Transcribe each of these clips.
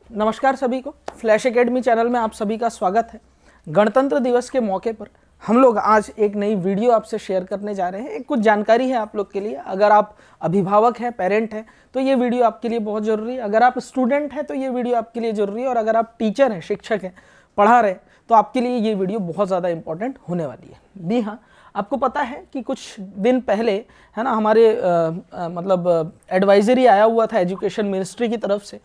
नमस्कार सभी को, फ्लैश एकेडमी चैनल में आप सभी का स्वागत है। गणतंत्र दिवस के मौके पर हम लोग आज एक नई वीडियो आपसे शेयर करने जा रहे हैं। एक कुछ जानकारी है आप लोग के लिए। अगर आप अभिभावक हैं, पेरेंट हैं, तो ये वीडियो आपके लिए बहुत ज़रूरी है। अगर आप स्टूडेंट हैं तो ये वीडियो आपके लिए ज़रूरी है, और अगर आप टीचर हैं, शिक्षक हैं, पढ़ा रहे हैं, तो आपके लिए ये वीडियो बहुत ज़्यादा इंपॉर्टेंट होने वाली है। जी हाँ, आपको पता है कि कुछ दिन पहले है ना हमारे एडवाइजरी आया हुआ था एजुकेशन मिनिस्ट्री की तरफ से,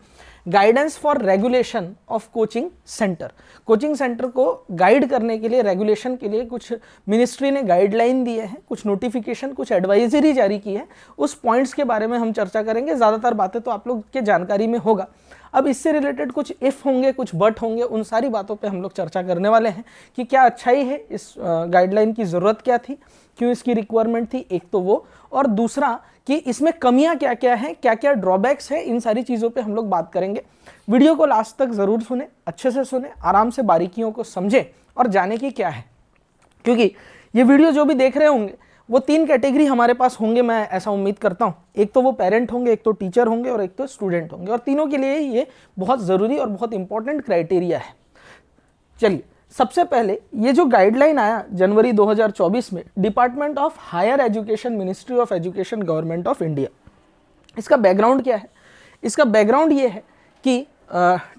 guidance for regulation of coaching centre. Coaching centre को गाइड करने के लिए, रेगुलेशन के लिए कुछ मिनिस्ट्री ने गाइडलाइन दिए हैं, कुछ नोटिफिकेशन, कुछ एडवाइजरी जारी की है। उस पॉइंट्स के बारे में हम चर्चा करेंगे। ज़्यादातर बातें तो आप लोग के जानकारी में होगा। अब इससे रिलेटेड कुछ इफ़ होंगे, कुछ बट होंगे, उन सारी बातों पे हम लोग चर्चा करने वाले हैं कि क्या अच्छाई है इस गाइडलाइन की ज़रूरत, क्या थी, क्यों इसकी रिक्वायरमेंट थी, एक तो वो, और दूसरा कि इसमें कमियां क्या क्या हैं, क्या क्या ड्रॉबैक्स हैं। इन सारी चीज़ों पे हम लोग बात करेंगे। वीडियो को लास्ट तक ज़रूर सुने, अच्छे से सुने, आराम से बारीकियों को समझें और जाने की क्या है। क्योंकि ये वीडियो जो भी देख रहे होंगे वो 3 कैटेगरी हमारे पास होंगे, मैं ऐसा उम्मीद करता हूँ। एक तो वो पेरेंट होंगे, एक तो टीचर होंगे, और एक तो स्टूडेंट होंगे, और तीनों के लिए ये बहुत ज़रूरी और बहुत इंपॉर्टेंट क्राइटेरिया है। चलिए, सबसे पहले ये जो गाइडलाइन आया जनवरी 2024 में, department of higher education, ministry of education, government of India. इसका बैकग्राउंड क्या है? इसका बैकग्राउंड ये है कि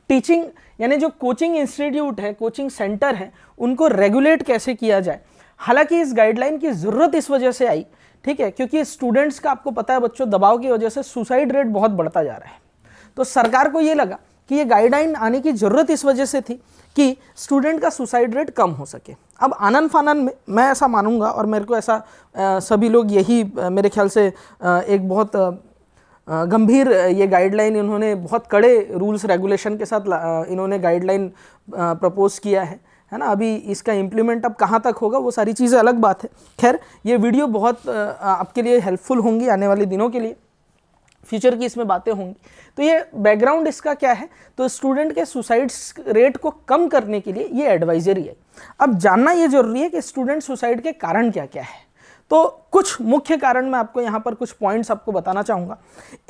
टीचिंग यानी जो कोचिंग इंस्टीट्यूट है, कोचिंग सेंटर है, उनको रेगुलेट कैसे किया जाए। हालांकि इस गाइडलाइन की ज़रूरत इस वजह से आई, ठीक है, क्योंकि स्टूडेंट्स का, आपको पता है बच्चों, दबाव की वजह से सुसाइड रेट बहुत बढ़ता जा रहा है। तो सरकार को ये लगा कि ये गाइडलाइन आने की ज़रूरत इस वजह से थी कि स्टूडेंट का सुसाइड रेट कम हो सके। अब आनन फानन में मैं ऐसा मानूंगा, और मेरे को ऐसा सभी लोग यही मेरे ख्याल से एक बहुत गंभीर ये गाइडलाइन, इन्होंने बहुत कड़े रूल्स रेगुलेशन के साथ इन्होंने गाइडलाइन प्रपोज किया है ना। अभी इसका इम्प्लीमेंट अब कहाँ तक होगा वो सारी चीज़ें अलग बात है। खैर, ये वीडियो बहुत आपके लिए हेल्पफुल होंगी आने वाले दिनों के लिए, फ्यूचर की इसमें बातें होंगी। तो ये बैकग्राउंड इसका क्या है, तो स्टूडेंट के सुसाइड्स रेट को कम करने के लिए ये एडवाइजरी है। अब जानना ये जरूरी है कि स्टूडेंट सुसाइड के कारण क्या क्या है। तो कुछ मुख्य कारण मैं आपको यहाँ पर कुछ पॉइंट्स आपको बताना चाहूँगा।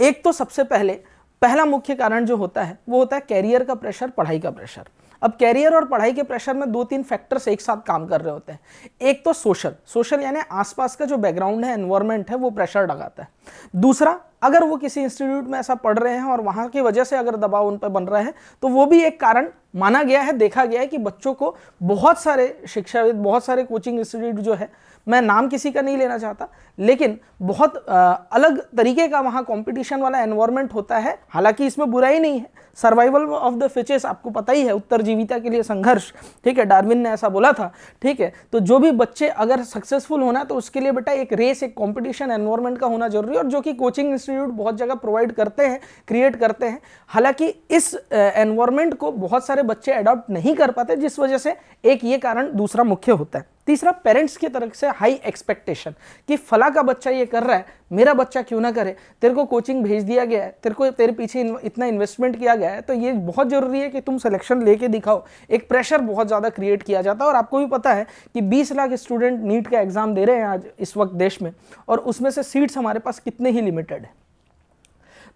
एक तो सबसे पहला मुख्य कारण जो होता है वो होता है कैरियर का प्रेशर, पढ़ाई का प्रेशर। अब कैरियर और पढ़ाई के प्रेशर में 2-3 फैक्टर्स एक साथ काम कर रहे होते हैं। एक तो सोशल यानी आसपास का जो बैकग्राउंड है, एनवायरनमेंट है, वो प्रेशर लगाता है। दूसरा, अगर वो किसी इंस्टीट्यूट में ऐसा पढ़ रहे हैं और वहाँ की वजह से अगर दबाव उन पर बन रहा है, तो वो भी एक कारण माना गया है, देखा गया है कि बच्चों को बहुत सारे शिक्षाविद, बहुत सारे कोचिंग इंस्टीट्यूट जो है, मैं नाम किसी का नहीं लेना चाहता, लेकिन बहुत अलग तरीके का वहाँ कंपटीशन वाला एनवायरनमेंट होता है। हालांकि इसमें बुराई नहीं है, सर्वाइवल ऑफ द फिटेस्ट, आपको पता ही है, उत्तरजीविता के लिए संघर्ष, ठीक है, डार्विन ने ऐसा बोला था, ठीक है। तो जो भी बच्चे अगर सक्सेसफुल होना है तो उसके लिए बेटा एक रेस, एक कंपटीशन एनवायरनमेंट का होना जरूरी है, और जो कि कोचिंग इंस्टीट्यूट बहुत जगह प्रोवाइड करते हैं, क्रिएट करते हैं। हालांकि इस एनवायरनमेंट को बहुत सारे बच्चे अडॉप्ट नहीं कर पाते, जिस वजह से एक ये कारण दूसरा मुख्य होता है। तीसरा, पेरेंट्स की तरफ से हाई एक्सपेक्टेशन कि फला का बच्चा ये कर रहा है, मेरा बच्चा क्यों ना करे, तेरे को कोचिंग भेज दिया गया है, तेरे पीछे इतना इन्वेस्टमेंट किया गया है, तो ये बहुत जरूरी है कि तुम सिलेक्शन लेके दिखाओ। एक प्रेशर बहुत ज़्यादा क्रिएट किया जाता है। और आपको भी पता है कि 20 लाख स्टूडेंट नीट का एग्जाम दे रहे हैं आज इस वक्त देश में, और उसमें से सीट्स हमारे पास कितने ही लिमिटेड है।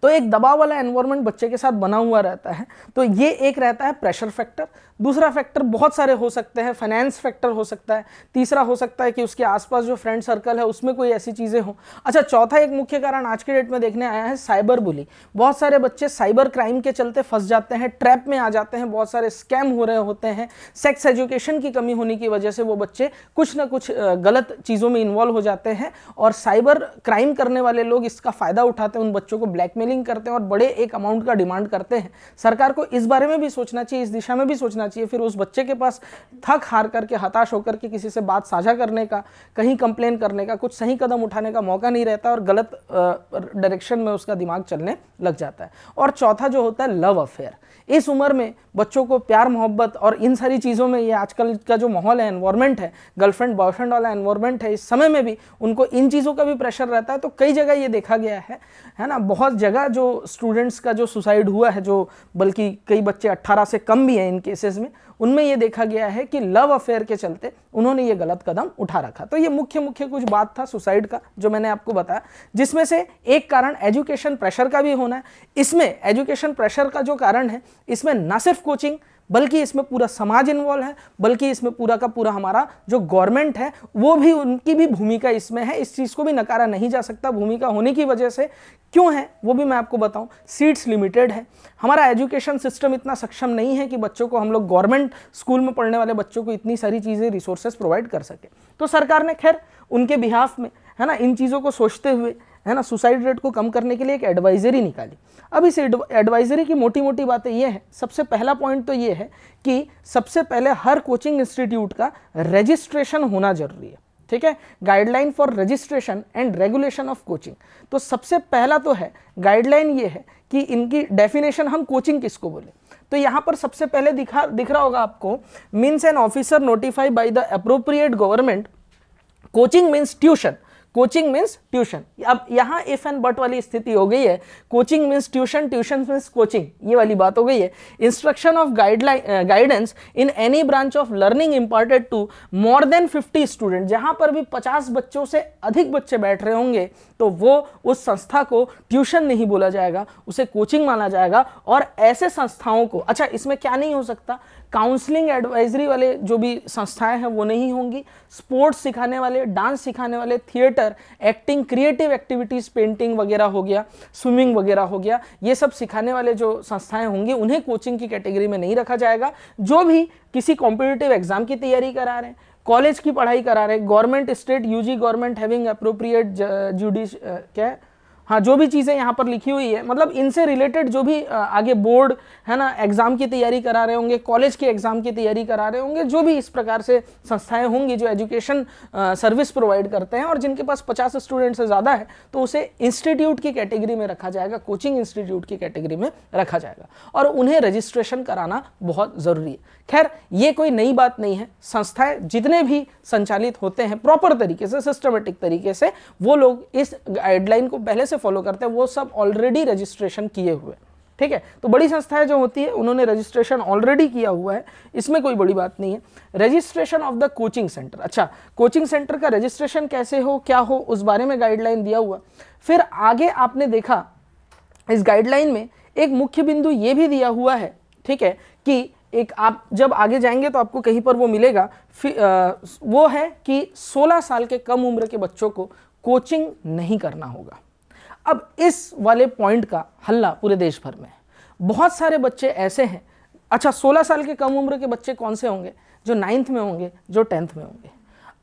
तो एक दबाव वाला एनवायरनमेंट बच्चे के साथ बना हुआ रहता है। तो ये एक रहता है प्रेशर फैक्टर। दूसरा फैक्टर बहुत सारे हो सकते हैं, फाइनेंस फैक्टर हो सकता है। तीसरा हो सकता है कि उसके आसपास जो फ्रेंड सर्कल है उसमें कोई ऐसी चीज़ें हो। अच्छा, चौथा एक मुख्य कारण आज के डेट में देखने आया है साइबर बुली। बहुत सारे बच्चे साइबर क्राइम के चलते फंस जाते हैं, ट्रैप में आ जाते हैं, बहुत सारे स्कैम हो रहे होते हैं। सेक्स एजुकेशन की कमी होने की वजह से वो बच्चे कुछ ना कुछ गलत चीज़ों में इन्वॉल्व हो जाते हैं, और साइबर क्राइम करने वाले लोग इसका फ़ायदा उठाते हैं, उन बच्चों को ब्लैकमेलिंग करते हैं और बड़े एक अमाउंट का डिमांड करते हैं। सरकार को इस बारे में भी सोचना चाहिए, इस दिशा में भी सोचना चाहिए। फिर उस बच्चे के पास थक हार करके, हताश होकर के किसी से बात साझा करने का, कहीं कंप्लेन करने का, कुछ सही कदम उठाने का मौका नहीं रहता, और गलत डायरेक्शन में उसका दिमाग चलने लग जाता है। और चौथा जो होता है लव अफेयर। इस उम्र में बच्चों को प्यार मोहब्बत और इन सारी चीज़ों में, ये आजकल का जो माहौल है, एनवायरनमेंट है, गर्लफ्रेंड बॉयफ्रेंड वाला एनवायरनमेंट है, इस समय में भी उनको इन चीज़ों का भी प्रेशर रहता है। तो कई जगह ये देखा गया है ना, बहुत जगह जगह जो स्टूडेंट्स का जो सुसाइड हुआ है, जो बल्कि कई बच्चे 18 से कम भी हैं इन केसेस में, उनमें ये देखा गया है कि लव अफेयर के चलते उन्होंने ये गलत कदम उठा रखा। तो ये मुख्य कुछ बात था सुसाइड का जो मैंने आपको बताया, जिसमें से एक कारण एजुकेशन प्रेशर का भी होना है। इसमें एजुकेशन प्रेशर का जो कारण है, इसमें ना सिर्फ कोचिंग बल्कि इसमें पूरा समाज इन्वॉल्व है, बल्कि इसमें पूरा का पूरा हमारा जो गवर्नमेंट है वो भी, उनकी भी भूमिका इसमें है। इस चीज़ को भी नकारा नहीं जा सकता। भूमिका होने की वजह से क्यों है वो भी मैं आपको बताऊं। सीट्स लिमिटेड है, हमारा एजुकेशन सिस्टम इतना सक्षम नहीं है कि बच्चों को, हम लोग गवर्नमेंट स्कूल में पढ़ने वाले बच्चों को इतनी सारी चीज़ें, रिसोर्सेज प्रोवाइड कर सके। तो सरकार ने खैर उनके बिहाफ में, है ना, इन चीज़ों को सोचते हुए, है ना, सुसाइड रेट को कम करने के लिए एक एडवाइजरी निकाली। अब इस एडवाइजरी की मोटी मोटी बातें ये हैं। सबसे पहला पॉइंट तो ये है कि सबसे पहले हर कोचिंग इंस्टीट्यूट का रजिस्ट्रेशन होना जरूरी है। ठीक है, guideline for registration and regulation of coaching. तो सबसे पहला तो है गाइडलाइन ये है कि इनकी डेफिनेशन हम कोचिंग किसको बोले। तो यहाँ पर सबसे पहले दिख रहा होगा आपको, means an officer notified by the appropriate government. Coaching means tuition, coaching means tuition. अब यहाँ इफ एंड बट वाली स्थिति हो गई है। Coaching means tuition, tuition means coaching, ये वाली बात हो गई है। Instruction of guidance in any branch of learning imparted to more than 50 student. जहां पर भी 50 बच्चों से अधिक बच्चे बैठ रहे होंगे तो वो उस संस्था को ट्यूशन नहीं बोला जाएगा, उसे कोचिंग माना जाएगा। और ऐसे संस्थाओं को, अच्छा इसमें क्या नहीं हो सकता, काउंसलिंग एडवाइजरी वाले जो भी संस्थाएं हैं वो नहीं होंगी। स्पोर्ट्स सिखाने वाले, डांस सिखाने वाले, theatre, acting, creative activities, painting वगैरह हो गया, स्विमिंग वगैरह हो गया, ये सब सिखाने वाले जो संस्थाएं होंगी उन्हें कोचिंग की कैटेगरी में नहीं रखा जाएगा। जो भी किसी कॉम्पिटिटिव एग्जाम की तैयारी करा रहे हैं, कॉलेज की पढ़ाई करा रहे, government, state, UG government having appropriate क्या है, हाँ, जो भी चीज़ें यहाँ पर लिखी हुई है, मतलब इनसे रिलेटेड जो भी आगे बोर्ड, है ना, एग्जाम की तैयारी करा रहे होंगे, कॉलेज के एग्जाम की तैयारी करा रहे होंगे, जो भी इस प्रकार से संस्थाएं होंगी जो एजुकेशन सर्विस प्रोवाइड करते हैं और जिनके पास 50 स्टूडेंट से ज़्यादा है, तो उसे इंस्टीट्यूट की कैटेगरी में रखा जाएगा, कोचिंग इंस्टीट्यूट की कैटेगरी में रखा जाएगा और उन्हें रजिस्ट्रेशन कराना बहुत ज़रूरी है। खैर ये कोई नई बात नहीं है। संस्थाएं जितने भी संचालित होते हैं प्रॉपर तरीके से, सिस्टमेटिक तरीके से, वो लोग इस गाइडलाइन को पहले से फॉलो करते हैं, वो सब ऑलरेडी रजिस्ट्रेशन किए हुए। ठीक है, तो बड़ी संस्थाएं जो होती है उन्होंने रजिस्ट्रेशन ऑलरेडी किया हुआ है, इसमें कोई बड़ी बात नहीं है। Registration of the coaching centre, अच्छा कोचिंग सेंटर का रजिस्ट्रेशन कैसे हो, क्या हो, उस बारे में गाइडलाइन दिया हुआ। फिर आगे आपने देखा इस गाइडलाइन में एक मुख्य बिंदु ये भी दिया हुआ है, ठीक है, कि एक आप जब आगे जाएंगे तो आपको कहीं पर वो मिलेगा, वो है कि 16 साल के कम उम्र के बच्चों को कोचिंग नहीं करना होगा। अब इस वाले पॉइंट का हल्ला पूरे देश भर में है। बहुत सारे बच्चे ऐसे हैं, अच्छा 16 साल के कम उम्र के बच्चे कौन से होंगे, जो 9th में होंगे, जो 10th में होंगे।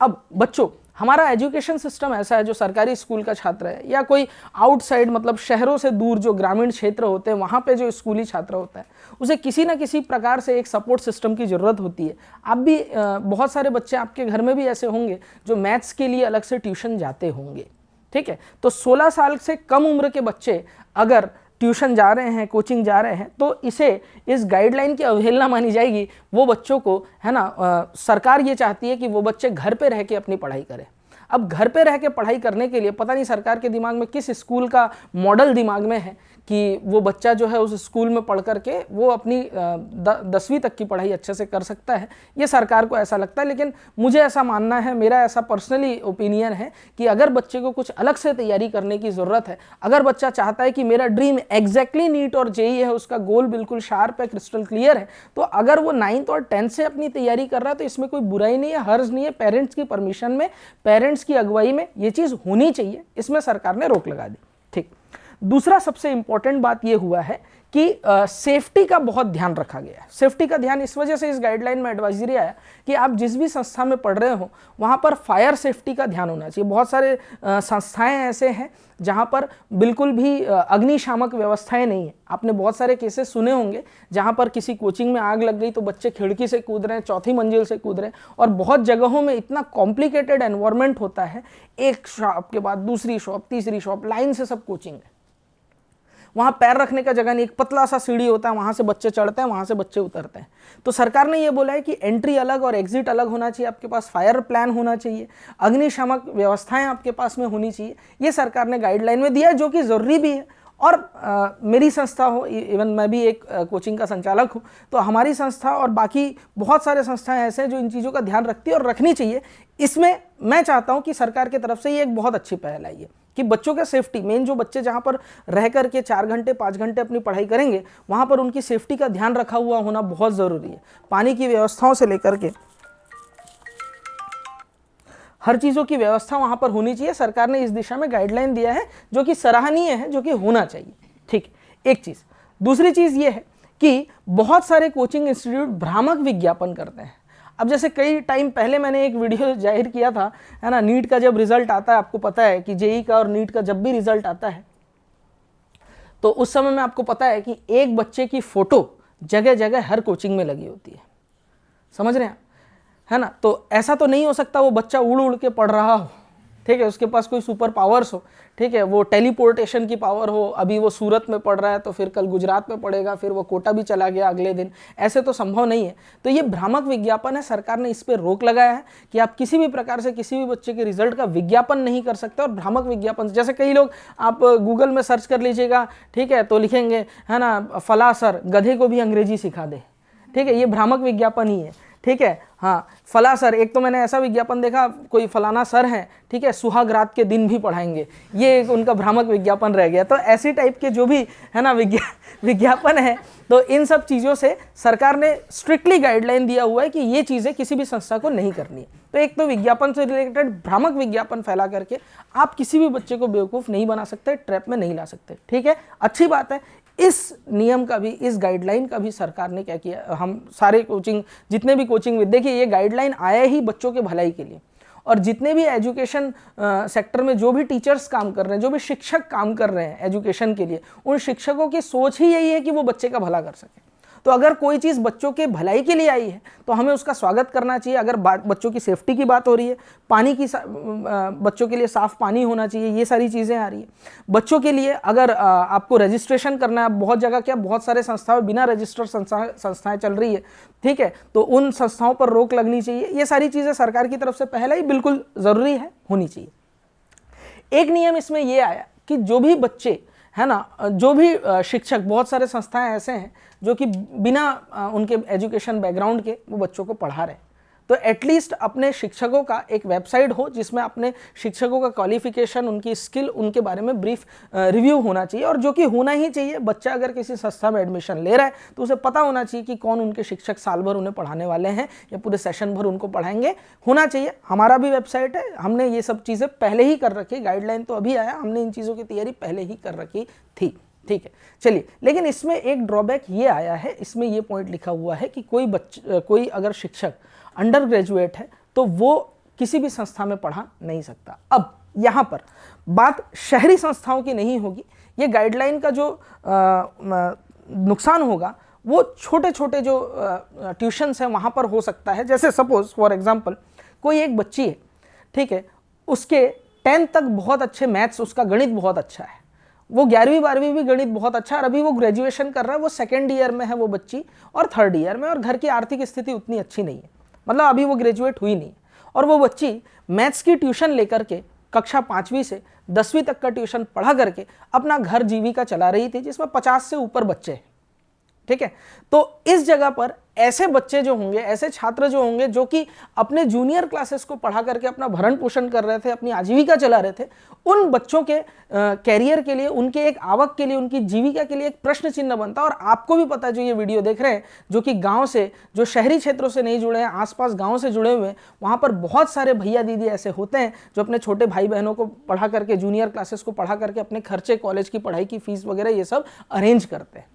अब बच्चों, हमारा एजुकेशन सिस्टम ऐसा है, जो सरकारी स्कूल का छात्र है या कोई आउटसाइड, मतलब शहरों से दूर जो ग्रामीण क्षेत्र होते हैं वहाँ पे जो स्कूली छात्र होता है, उसे किसी ना किसी प्रकार से एक सपोर्ट सिस्टम की ज़रूरत होती है। आप भी बहुत सारे बच्चे आपके घर में भी ऐसे होंगे जो मैथ्स के लिए अलग से ट्यूशन जाते होंगे। ठीक है, तो 16 साल से कम उम्र के बच्चे अगर ट्यूशन जा रहे हैं, कोचिंग जा रहे हैं, तो इसे, इस गाइडलाइन की अवहेलना मानी जाएगी। वो बच्चों को, है ना, सरकार ये चाहती है कि वो बच्चे घर पे रह के अपनी पढ़ाई करें। अब घर पे रह के पढ़ाई करने के लिए पता नहीं सरकार के दिमाग में किस स्कूल का मॉडल दिमाग में है कि वो बच्चा जो है उस स्कूल में पढ़ करके वो अपनी 10वीं तक की पढ़ाई अच्छे से कर सकता है, ये सरकार को ऐसा लगता है। लेकिन मुझे ऐसा मानना है, मेरा ऐसा पर्सनली ओपिनियन है कि अगर बच्चे को कुछ अलग से तैयारी करने की ज़रूरत है, अगर बच्चा चाहता है कि मेरा ड्रीम एग्जैक्टली नीट और जेईई है, उसका गोल बिल्कुल शार्प है, क्रिस्टल क्लियर है, तो अगर वो 9th और 10th से अपनी तैयारी कर रहा है तो इसमें कोई बुराई नहीं है, हर्ज नहीं है। पेरेंट्स की परमिशन में, पेरेंट्स की अगुवाई में ये चीज़ होनी चाहिए, इसमें सरकार ने रोक लगा दी। ठीक, दूसरा सबसे इंपॉर्टेंट बात यह हुआ है कि सेफ्टी का बहुत ध्यान रखा गया है। सेफ्टी का ध्यान इस वजह से इस गाइडलाइन में एडवाइजरी आया कि आप जिस भी संस्था में पढ़ रहे हो वहाँ पर फायर सेफ्टी का ध्यान होना चाहिए। बहुत सारे संस्थाएं ऐसे हैं जहाँ पर बिल्कुल भी अग्निशामक व्यवस्थाएं नहीं है। आपने बहुत सारे केसेस सुने होंगे जहाँ पर किसी कोचिंग में आग लग गई तो बच्चे खिड़की से कूद रहे हैं, 4थी मंजिल से कूद रहे हैं, और बहुत जगहों में इतना कॉम्प्लिकेटेड एनवायरनमेंट होता है, एक शॉप के बाद दूसरी शॉप, तीसरी शॉप, लाइन से सब कोचिंग है, वहाँ पैर रखने का जगह नहीं, एक पतला सा सीढ़ी होता है, वहाँ से बच्चे चढ़ते हैं, वहाँ से बच्चे उतरते हैं। तो सरकार ने ये बोला है कि एंट्री अलग और एग्जिट अलग होना चाहिए, आपके पास फायर प्लान होना चाहिए, अग्निशामक व्यवस्थाएं आपके पास में होनी चाहिए। ये सरकार ने गाइडलाइन में दिया है, जो कि ज़रूरी भी है और मेरी संस्था हो, इवन मैं भी एक कोचिंग का संचालक हूँ, तो हमारी संस्था और बाकी बहुत सारे संस्थाएं ऐसे हैं जो इन चीज़ों का ध्यान रखती है और रखनी चाहिए। इसमें मैं चाहता हूँ कि सरकार की तरफ से ये एक बहुत अच्छी पहल आई है कि बच्चों के सेफ्टी, मेन जो बच्चे जहाँ पर रह करके 4 घंटे 5 घंटे अपनी पढ़ाई करेंगे, वहाँ पर उनकी सेफ्टी का ध्यान रखा हुआ होना बहुत ज़रूरी है। पानी की व्यवस्थाओं से लेकर के हर चीज़ों की व्यवस्था वहाँ पर होनी चाहिए। सरकार ने इस दिशा में गाइडलाइन दिया है जो कि सराहनीय है, जो कि होना चाहिए। ठीक, एक चीज़। दूसरी चीज़ ये है कि बहुत सारे कोचिंग इंस्टीट्यूट भ्रामक विज्ञापन करते हैं। अब जैसे कई टाइम पहले मैंने एक वीडियो जाहिर किया था, है ना, नीट का जब रिजल्ट आता है, आपको पता है कि जेईई का और नीट का जब भी रिजल्ट आता है तो उस समय में आपको पता है कि एक बच्चे की फ़ोटो जगह जगह हर कोचिंग में लगी होती है। समझ रहे हैं, है ना? तो ऐसा तो नहीं हो सकता वो बच्चा उड़ उड़ के पढ़ रहा हो, ठीक है, उसके पास कोई सुपर पावर्स हो, ठीक है, वो टेलीपोर्टेशन की पावर हो, अभी वो सूरत में पढ़ रहा है तो फिर कल गुजरात में पढ़ेगा, फिर वो कोटा भी चला गया अगले दिन, ऐसे तो संभव नहीं है। तो ये भ्रामक विज्ञापन है, सरकार ने इस पर रोक लगाया है कि आप किसी भी प्रकार से किसी भी बच्चे के रिजल्ट का विज्ञापन नहीं कर सकते। और भ्रामक विज्ञापन जैसे कई लोग, आप गूगल में सर्च कर लीजिएगा, ठीक है, तो लिखेंगे, है ना, फला सर गधे को भी अंग्रेजी सिखा दे, ठीक है, ये भ्रामक विज्ञापन ही है। ठीक है, हाँ, फला सर, एक तो मैंने ऐसा विज्ञापन देखा, कोई फलाना सर हैं, ठीक है, सुहाग रात के दिन भी पढ़ाएंगे, ये एक उनका भ्रामक विज्ञापन रह गया। तो ऐसी टाइप के जो भी, है ना, विज्ञापन है, तो इन सब चीज़ों से सरकार ने स्ट्रिक्टली गाइडलाइन दिया हुआ है कि ये चीज़ें किसी भी संस्था को नहीं करनी है। तो एक तो विज्ञापन से रिलेटेड भ्रामक विज्ञापन फैला करके आप किसी भी बच्चे को बेवकूफ़ नहीं बना सकते, ट्रैप में नहीं ला सकते। ठीक है, अच्छी बात है। इस नियम का भी, इस गाइडलाइन का भी सरकार ने क्या किया, हम सारे कोचिंग, जितने भी कोचिंग, देखिए ये गाइडलाइन आया ही बच्चों के भलाई के लिए, और जितने भी एजुकेशन सेक्टर में जो भी टीचर्स काम कर रहे हैं, जो भी शिक्षक काम कर रहे हैं एजुकेशन के लिए, उन शिक्षकों की सोच ही यही है कि वो बच्चे का भला कर सके। तो अगर कोई चीज़ बच्चों के भलाई के लिए आई है तो हमें उसका स्वागत करना चाहिए। अगर बच्चों की सेफ्टी की बात हो रही है, पानी की, बच्चों के लिए साफ़ पानी होना चाहिए, ये सारी चीज़ें आ रही है। बच्चों के लिए अगर आपको रजिस्ट्रेशन करना है, बहुत जगह क्या, बहुत सारे संस्थाओं बिना रजिस्टर्ड संस्थाएं चल रही है, ठीक है, तो उन संस्थाओं पर रोक लगनी चाहिए। ये सारी चीज़ें सरकार की तरफ से पहले ही बिल्कुल ज़रूरी है, होनी चाहिए। एक नियम इसमें ये आया कि जो भी बच्चे, है ना, जो भी शिक्षक, बहुत सारे संस्थाएं ऐसे हैं जो कि बिना उनके एजुकेशन बैकग्राउंड के वो बच्चों को पढ़ा रहे हैं, तो एटलीस्ट अपने शिक्षकों का एक वेबसाइट हो जिसमें अपने शिक्षकों का क्वालिफिकेशन, उनकी स्किल, उनके बारे में ब्रीफ रिव्यू होना चाहिए। और जो कि होना ही चाहिए, बच्चा अगर किसी संस्था में एडमिशन ले रहा है तो उसे पता होना चाहिए कि कौन उनके शिक्षक साल भर उन्हें पढ़ाने वाले हैं या पूरे सेशन भर उनको पढ़ाएंगे, होना चाहिए। हमारा भी वेबसाइट है, हमने ये सब चीज़ें पहले ही कर रखी, गाइडलाइन तो अभी आया, हमने इन चीज़ों की तैयारी पहले ही कर रखी थी। ठीक है, चलिए, लेकिन इसमें एक ड्रॉबैक ये आया है, इसमें ये पॉइंट लिखा हुआ है कि कोई अगर शिक्षक अंडर ग्रेजुएट है तो वो किसी भी संस्था में पढ़ा नहीं सकता। अब यहाँ पर बात शहरी संस्थाओं की नहीं होगी, ये गाइडलाइन का जो नुकसान होगा वो छोटे छोटे जो ट्यूशन्स हैं वहाँ पर हो सकता है। जैसे सपोज फॉर एग्जांपल कोई एक बच्ची है, ठीक है, उसके 10th तक बहुत अच्छे मैथ्स, उसका गणित बहुत अच्छा है, वो 11वीं 12वीं भी गणित बहुत अच्छा है, और अभी वो ग्रेजुएशन कर रहा है, वो 2nd ईयर में है वो बच्ची, और 3rd ईयर में, और घर की आर्थिक स्थिति उतनी अच्छी नहीं है, मतलब अभी वो ग्रेजुएट हुई नहीं, और वो बच्ची मैथ्स की ट्यूशन लेकर के कक्षा 5वीं से 10वीं तक का ट्यूशन पढ़ा करके अपना घर जीविका चला रही थी, जिसमें 50 से ऊपर बच्चे हैं। ठीक है, तो इस जगह पर ऐसे बच्चे जो होंगे, ऐसे छात्र जो होंगे जो कि अपने जूनियर क्लासेस को पढ़ा करके अपना भरण पोषण कर रहे थे, अपनी आजीविका चला रहे थे, उन बच्चों के कैरियर के लिए, उनके एक आवक के लिए, उनकी जीविका के लिए एक प्रश्न चिन्ह बनता है। और आपको भी पता है, जो ये वीडियो देख रहे हैं, जो कि गांव से, जो शहरी क्षेत्रों से नहीं जुड़े हैं, आसपास गांव से जुड़े हुए हैं, वहाँ पर बहुत सारे भैया दीदी ऐसे होते हैं जो अपने छोटे भाई बहनों को पढ़ा करके, जूनियर क्लासेस को पढ़ा करके अपने खर्चे, कॉलेज की पढ़ाई की फीस वगैरह ये सब अरेंज करते हैं।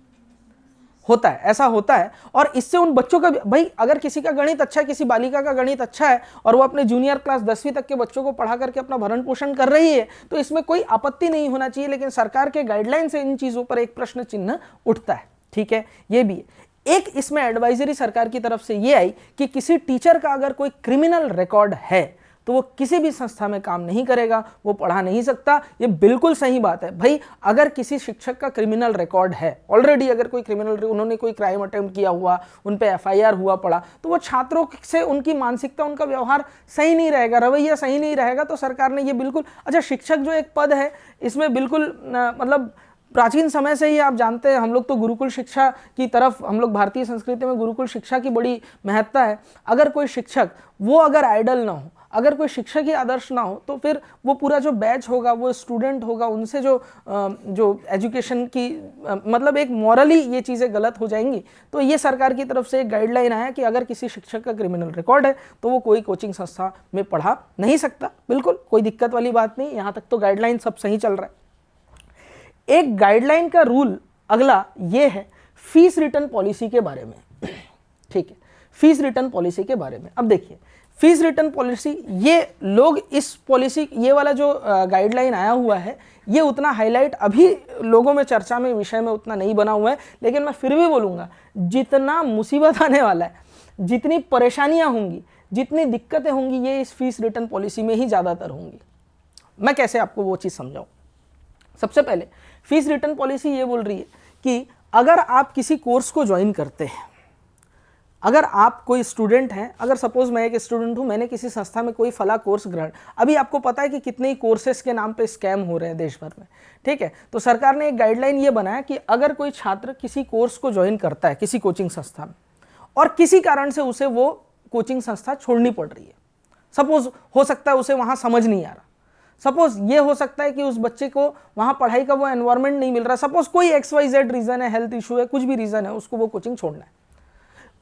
होता है, ऐसा होता है। और इससे उन बच्चों का भी, भाई अगर किसी का गणित अच्छा है, किसी बालिका का गणित अच्छा है, और वो अपने जूनियर क्लास 10वीं तक के बच्चों को पढ़ा करके अपना भरण पोषण कर रही है, तो इसमें कोई आपत्ति नहीं होना चाहिए। लेकिन सरकार के गाइडलाइन से इन चीज़ों पर एक प्रश्न चिन्ह उठता है। ठीक है, ये भी है। एक इसमें एडवाइजरी सरकार की तरफ से ये आई कि किसी टीचर का अगर कोई क्रिमिनल रिकॉर्ड है तो वो किसी भी संस्था में काम नहीं करेगा, वो पढ़ा नहीं सकता। ये बिल्कुल सही बात है भाई। अगर किसी शिक्षक का क्रिमिनल रिकॉर्ड है ऑलरेडी, अगर कोई क्रिमिनल, उन्होंने कोई क्राइम अटेम्प्ट किया हुआ, उन पे FIR हुआ पड़ा, तो वो छात्रों से उनकी मानसिकता, उनका व्यवहार सही नहीं रहेगा, रवैया सही नहीं रहेगा। तो सरकार ने ये बिल्कुल, अच्छा शिक्षक जो एक पद है, इसमें बिल्कुल मतलब प्राचीन समय से ही आप जानते हैं, हम लोग तो गुरुकुल शिक्षा की तरफ, हम लोग भारतीय संस्कृति में गुरुकुल शिक्षा की बड़ी महत्ता है। अगर कोई शिक्षक वो अगर आइडल ना हो, अगर कोई शिक्षक ही आदर्श ना हो, तो फिर वो पूरा जो बैच होगा, वो स्टूडेंट होगा, उनसे जो एजुकेशन की मतलब एक मॉरली ये चीज़ें गलत हो जाएंगी। तो ये सरकार की तरफ से एक गाइडलाइन आया कि अगर किसी शिक्षक का क्रिमिनल रिकॉर्ड है तो वो कोई कोचिंग संस्था में पढ़ा नहीं सकता। बिल्कुल कोई दिक्कत वाली बात नहीं, यहाँ तक तो गाइडलाइन सब सही चल रहा है। एक गाइडलाइन का रूल अगला ये है फीस रिटर्न पॉलिसी के बारे में। ठीक है, फीस रिटर्न पॉलिसी के बारे में। अब देखिए, फीस रिटर्न पॉलिसी, ये लोग इस पॉलिसी, ये वाला जो गाइडलाइन आया हुआ है, ये उतना हाईलाइट अभी लोगों में चर्चा में, विषय में उतना नहीं बना हुआ है, लेकिन मैं फिर भी बोलूँगा जितना मुसीबत आने वाला है, जितनी परेशानियाँ होंगी, जितनी दिक्कतें होंगी, ये इस फीस रिटर्न पॉलिसी में ही ज़्यादातर होंगी। मैं कैसे आपको वो चीज़ समझाऊँ? सबसे पहले फीस रिटर्न पॉलिसी ये बोल रही है कि अगर आप किसी कोर्स को ज्वाइन करते हैं, अगर आप कोई स्टूडेंट हैं, अगर सपोज मैं एक स्टूडेंट हूं, मैंने किसी संस्था में कोई फला कोर्स ग्रहण, अभी आपको पता है कि कितने ही कोर्सेज के नाम पे स्कैम हो रहे हैं देश भर में। ठीक है, तो सरकार ने एक गाइडलाइन ये बनाया कि अगर कोई छात्र किसी कोर्स को ज्वाइन करता है किसी कोचिंग संस्था में और किसी कारण से उसे वो कोचिंग संस्था छोड़नी पड़ रही है, सपोज हो सकता है उसे वहाँ समझ नहीं आ रहा, सपोज ये हो सकता है कि उस बच्चे को वहाँ पढ़ाई का वो एनवायरनमेंट नहीं मिल रहा, सपोज कोई XYZ रीज़न है, हेल्थ इशू है, कुछ भी रीज़न है, उसको वो कोचिंग छोड़ना है,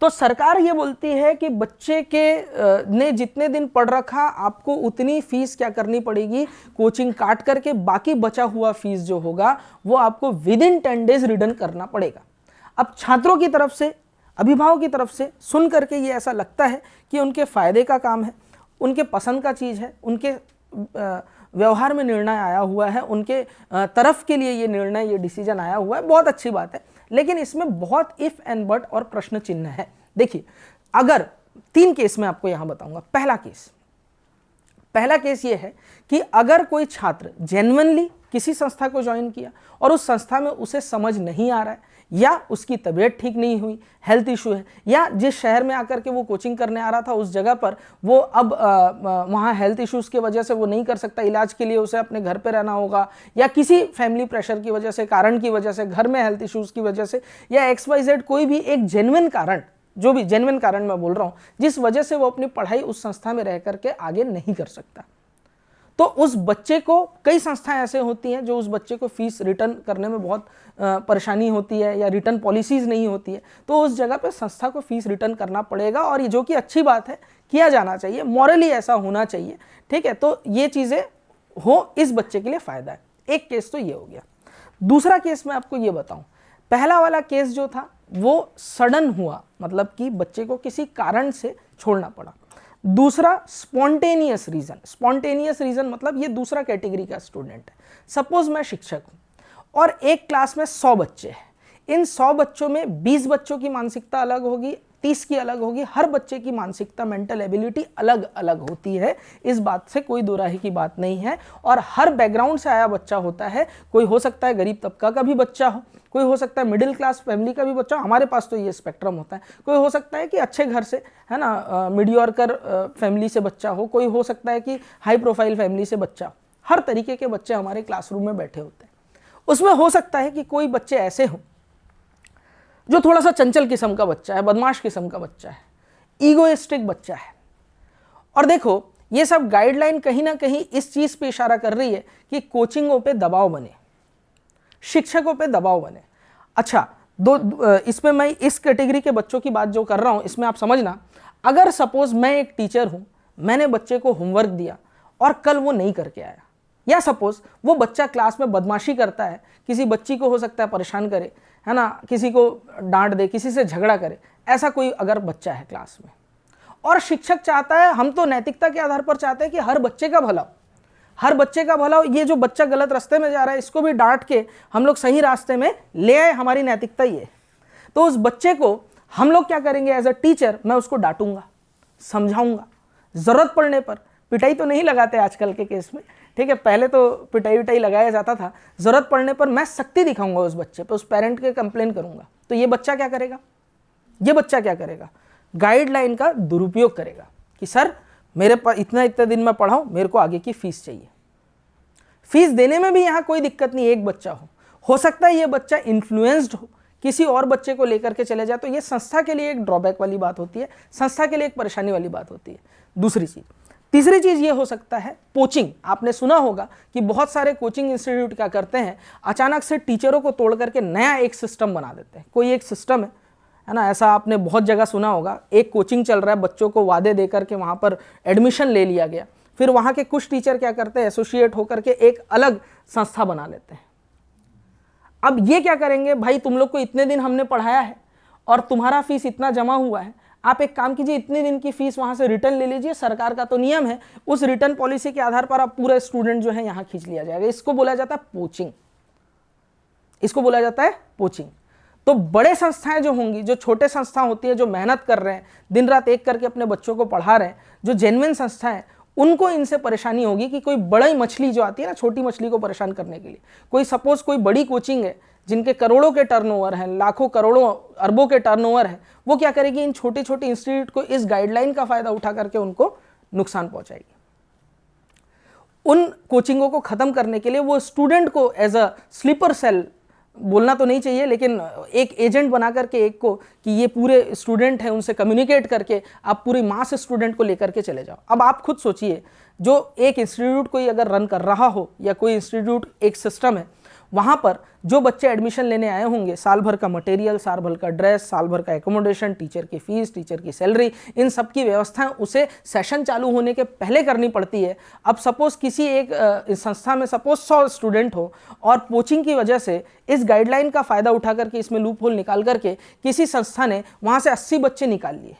तो सरकार ये बोलती है कि बच्चे के ने जितने दिन पढ़ रखा, आपको उतनी फीस क्या करनी पड़ेगी, कोचिंग काट करके बाकी बचा हुआ फीस जो होगा वो आपको विदिन 10 डेज रिटर्न करना पड़ेगा। अब छात्रों की तरफ से, अभिभावक की तरफ से सुन करके ये ऐसा लगता है कि उनके फ़ायदे का काम है, उनके पसंद का चीज़ है, उनके व्यवहार में निर्णय आया हुआ है, उनके तरफ के लिए ये निर्णय, ये डिसीजन आया हुआ है, बहुत अच्छी बात है। लेकिन इसमें बहुत इफ एंड बट और प्रश्न चिन्ह है। देखिए, अगर 3 केस मैं आपको यहां बताऊंगा। पहला केस ये है कि अगर कोई छात्र जेन्युइनली किसी संस्था को ज्वाइन किया और उस संस्था में उसे समझ नहीं आ रहा है, या उसकी तबीयत ठीक नहीं हुई, हेल्थ इशू है, या जिस शहर में आकर के वो कोचिंग करने आ रहा था उस जगह पर वो अब वहाँ हेल्थ इश्यूज़ की वजह से वो नहीं कर सकता, इलाज के लिए उसे अपने घर पे रहना होगा, या किसी फैमिली प्रेशर की वजह से, कारण की वजह से, घर में हेल्थ इश्यूज़ की वजह से, या XYZ कोई भी एक जेन्युइन कारण, जो भी जेन्युइन कारण मैं बोल रहा हूँ, जिस वजह से वो अपनी पढ़ाई उस संस्था में रह करके आगे नहीं कर सकता, तो उस बच्चे को, कई संस्थाएं ऐसे होती हैं जो उस बच्चे को फीस रिटर्न करने में बहुत परेशानी होती है, या रिटर्न पॉलिसीज़ नहीं होती है, तो उस जगह पे संस्था को फीस रिटर्न करना पड़ेगा, और ये जो कि अच्छी बात है, किया जाना चाहिए, मॉरली ऐसा होना चाहिए। ठीक है, तो ये चीज़ें हो, इस बच्चे के लिए फ़ायदा है। एक केस तो ये हो गया। दूसरा केस मैं आपको ये बताऊँ, पहला वाला केस जो था वो सडन हुआ, मतलब कि बच्चे को किसी कारण से छोड़ना पड़ा। दूसरा स्पॉन्टेनियस रीज़न। स्पॉन्टेनियस रीज़न मतलब ये दूसरा कैटेगरी का स्टूडेंट है। सपोज मैं शिक्षक हूँ और एक क्लास में 100 बच्चे हैं, इन 100 बच्चों में 20 बच्चों की मानसिकता अलग होगी, 30 की अलग होगी, हर बच्चे की मानसिकता, मेंटल एबिलिटी अलग अलग होती है, इस बात से कोई दोराही की बात नहीं है, और हर बैकग्राउंड से आया बच्चा होता है, कोई हो सकता है गरीब तबका का भी बच्चा हो, कोई हो सकता है मिडिल क्लास फैमिली का भी बच्चा, हमारे पास तो ये स्पेक्ट्रम होता है, कोई हो सकता है कि अच्छे घर से, है ना, मीडियोकर फैमिली से बच्चा हो, कोई हो सकता है कि हाई प्रोफाइल फैमिली से बच्चा हो, हर तरीके के बच्चे हमारे क्लासरूम में बैठे होते हैं। उसमें हो सकता है कि कोई बच्चे ऐसे हों जो थोड़ा सा चंचल किस्म का बच्चा है, बदमाश किस्म का बच्चा है, ईगोइस्टिक बच्चा है। और देखो, ये सब गाइडलाइन कहीं ना कहीं इस चीज़ पे इशारा कर रही है कि कोचिंगों पे दबाव बने, शिक्षकों पे दबाव बने। अच्छा, इसमें मैं इस कैटेगरी के बच्चों की बात जो कर रहा हूँ, इसमें आप समझना, अगर सपोज मैं एक टीचर हूँ, मैंने बच्चे को होमवर्क दिया और कल वो नहीं करके आया, या सपोज वो बच्चा क्लास में बदमाशी करता है, किसी बच्ची को हो सकता है परेशान करे, है ना, किसी को डांट दे, किसी से झगड़ा करे, ऐसा कोई अगर बच्चा है क्लास में, और शिक्षक चाहता है, हम तो नैतिकता के आधार पर चाहते हैं कि हर बच्चे का भला हो, हर बच्चे का भला हो, ये जो बच्चा गलत रास्ते में जा रहा है इसको भी डांट के हम लोग सही रास्ते में ले आए, हमारी नैतिकता ये है। तो उस बच्चे को हम लोग क्या करेंगे, एज अ टीचर मैं उसको डांटूंगा, समझाऊंगा, ज़रूरत पड़ने पर, पिटाई तो नहीं लगाते आजकल के केस में, ठीक है, पहले तो पिटाई विटाई लगाया जाता था, ज़रूरत पड़ने पर मैं सख्ती दिखाऊंगा उस बच्चे पे, उस पेरेंट के कंप्लेन करूंगा। तो ये बच्चा क्या करेगा, ये बच्चा क्या करेगा, गाइडलाइन का दुरुपयोग करेगा कि सर मेरे पास इतने दिन में पढ़ाऊँ, मेरे को आगे की फीस चाहिए। फीस देने में भी यहाँ कोई दिक्कत नहीं, एक बच्चा हो सकता है ये बच्चा इन्फ्लुएंस्ड हो, किसी और बच्चे को लेकर के चले जाए, तो ये संस्था के लिए एक ड्रॉबैक वाली बात होती है, संस्था के लिए एक परेशानी वाली बात होती है। दूसरी चीज, तीसरी चीज ये हो सकता है कोचिंग। आपने सुना होगा कि बहुत सारे कोचिंग इंस्टीट्यूट क्या करते हैं, अचानक से टीचरों को तोड़ करके नया एक सिस्टम बना देते हैं। कोई एक सिस्टम है ना, ऐसा आपने बहुत जगह सुना होगा, एक कोचिंग चल रहा है, बच्चों को वादे देकर के वहां पर एडमिशन ले लिया गया, फिर वहां के कुछ टीचर क्या करते हैं, एसोसिएट होकर के एक अलग संस्था बना लेते हैं। अब ये क्या करेंगे, भाई तुम लोग को इतने दिन हमने पढ़ाया है और तुम्हारा फीस इतना जमा हुआ है, आप एक काम कीजिए, इतने दिन की फीस वहां से रिटर्न ले लीजिए, सरकार का तो नियम है, उस रिटर्न पॉलिसी के आधार पर आप पूरा स्टूडेंट जो है यहां खींच लिया जाएगा। इसको बोला जाता है पोचिंग, इसको बोला जाता है पोचिंग। तो बड़े संस्थाएं जो होंगी, जो छोटे संस्था होती है, जो मेहनत कर रहे हैं, दिन रात एक करके अपने बच्चों को पढ़ा रहे हैं, जो जेन्युइन संस्थाएं, उनको इनसे परेशानी होगी कि कोई बड़ी मछली जो आती है ना, छोटी मछली को परेशान करने के लिए, कोई सपोज कोई बड़ी कोचिंग है जिनके करोड़ों के टर्नओवर हैं, लाखों करोड़ों अरबों के टर्नओवर है, वो क्या करेगी, इन छोटे छोटे इंस्टीट्यूट को इस गाइडलाइन का फायदा उठा करके उनको नुकसान पहुंचाएगी। उन कोचिंगों को खत्म करने के लिए वो स्टूडेंट को एज अ स्लीपर सेल, बोलना तो नहीं चाहिए लेकिन एक एजेंट बना करके एक को, कि ये पूरे स्टूडेंट हैं, उनसे कम्युनिकेट करके आप पूरी मास स्टूडेंट को लेकर के चले जाओ। अब आप खुद सोचिए, जो एक इंस्टीट्यूट कोई अगर रन कर रहा हो, या कोई इंस्टीट्यूट एक सिस्टम है, वहाँ पर जो बच्चे एडमिशन लेने आए होंगे, साल भर का मटेरियल, साल भर का ड्रेस, साल भर का एकोमोडेशन, टीचर की फीस, टीचर की सैलरी, इन सब की व्यवस्था उसे सेशन चालू होने के पहले करनी पड़ती है। अब सपोज किसी एक संस्था में सपोज 100 स्टूडेंट हो, और कोचिंग की वजह से इस गाइडलाइन का फ़ायदा उठा करके, इसमें लूप होल निकाल करके किसी संस्था ने वहाँ से 80 बच्चे निकाल लिए,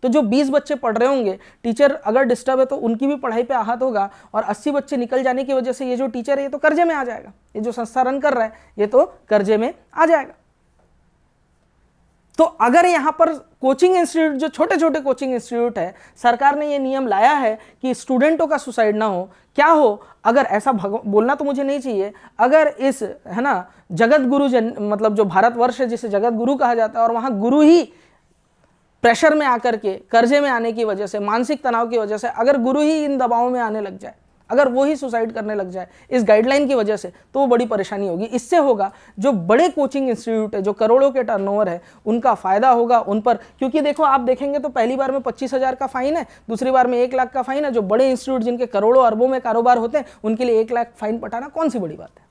तो जो 20 बच्चे पढ़ रहे होंगे, टीचर अगर डिस्टर्ब है तो उनकी भी पढ़ाई पे आहत होगा, और 80 बच्चे निकल जाने की वजह से ये जो टीचर है ये तो कर्जे में आ जाएगा, ये जो संस्था रन कर रहा है ये तो कर्जे में आ जाएगा। तो अगर यहाँ पर कोचिंग इंस्टीट्यूट, जो छोटे छोटे कोचिंग इंस्टीट्यूट है, सरकार ने ये नियम लाया है कि स्टूडेंटों का सुसाइड ना हो, क्या हो अगर ऐसा, बोलना तो मुझे नहीं चाहिए, अगर इस है ना जगत गुरु मतलब जो भारतवर्ष है जिसे जगत गुरु कहा जाता है, और वहाँ गुरु ही प्रेशर में आकर के, कर्जे में आने की वजह से, मानसिक तनाव की वजह से, अगर गुरु ही इन दबावों में आने लग जाए, अगर वो ही सुसाइड करने लग जाए इस गाइडलाइन की वजह से, तो वो बड़ी परेशानी होगी। इससे होगा जो बड़े कोचिंग इंस्टीट्यूट है, जो करोड़ों के टर्नओवर है, उनका फायदा होगा उन पर, क्योंकि देखो आप देखेंगे तो पहली बार में 25,000 का फाइन है, दूसरी बार में 1 लाख का फाइन है। जो बड़े इंस्टीट्यूट जिनके करोड़ों अरबों में कारोबार होते हैं, उनके लिए 1 लाख फाइन पटाना कौन सी बड़ी बात है,